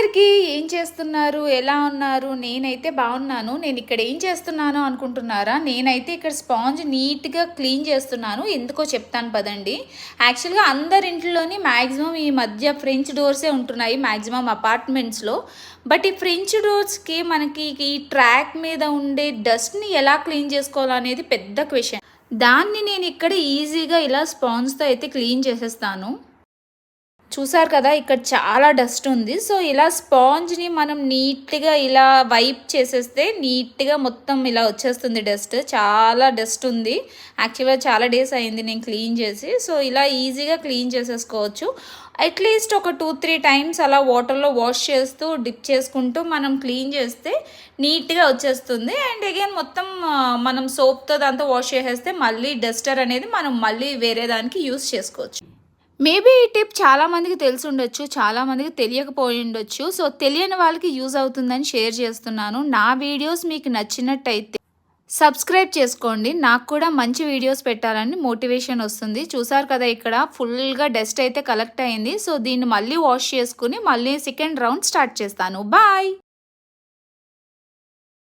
అందరికీ ఏం చేస్తున్నారు? ఎలా ఉన్నారు? నేనైతే బాగున్నాను. నేను ఇక్కడ ఏం చేస్తున్నాను అనుకుంటున్నారా? నేనైతే ఇక్కడ స్పాంజ్ నీట్‌గా క్లీన్ చేస్తున్నాను. ఎందుకో చెప్తాను పదండి. యాక్చువల్‌గా అందరి ఇంట్లోని మాక్సిమం ఈ మధ్య ఫ్రెంచ్ డోర్సే ఉంటున్నాయి మాక్సిమం అపార్ట్మెంట్స్‌లో. బట్ ఈ ఫ్రెంచ్ డోర్స్‌కి మనకి ఈ ట్రాక్ మీద ఉండే డస్ట్‌ని ఎలా క్లీన్ చేసుకోవాలనేది పెద్ద క్వెషన్. దాన్ని నేను ఇక్కడ ఈజీగా ఇలా స్పాంజ్‌తో అయితే క్లీన్ చేసేస్తాను. చూసారు కదా, ఇక్కడ చాలా డస్ట్ ఉంది. సో ఇలా స్పాంజ్ని మనం నీట్గా ఇలా వైప్ చేసేస్తే నీట్గా మొత్తం ఇలా వచ్చేస్తుంది డస్ట్. చాలా డస్ట్ ఉంది. యాక్చువల్గా చాలా డేస్ అయింది నేను క్లీన్ చేసి. సో ఇలా ఈజీగా క్లీన్ చేసేసుకోవచ్చు. అట్లీస్ట్ ఒక 2-3 టైమ్స్ అలా వాటర్లో వాష్ చేస్తూ డిప్ చేసుకుంటూ మనం క్లీన్ చేస్తే నీట్గా వచ్చేస్తుంది. అండ్ అగైన్ మొత్తం మనం సోప్తో దాంతో వాష్ చేసేస్తే మళ్ళీ డస్టర్ అనేది మనం మళ్ళీ వేరే దానికి యూస్ చేసుకోవచ్చు. మేబీ ఈ టిప్ చాలామందికి తెలిసి ఉండొచ్చు, చాలామందికి తెలియకపోయి ఉండొచ్చు. సో తెలియని వాళ్ళకి యూజ్ అవుతుందని షేర్ చేస్తున్నాను. నా వీడియోస్ మీకు నచ్చినట్టయితే సబ్స్క్రైబ్ చేసుకోండి. నాకు కూడా మంచి వీడియోస్ పెట్టాలని మోటివేషన్ వస్తుంది. చూసారు కదా, ఇక్కడ ఫుల్గా డస్ట్ అయితే కలెక్ట్ అయింది. సో దీన్ని మళ్ళీ వాష్ చేసుకుని మళ్ళీ సెకండ్ రౌండ్ స్టార్ట్ చేస్తాను. బాయ్.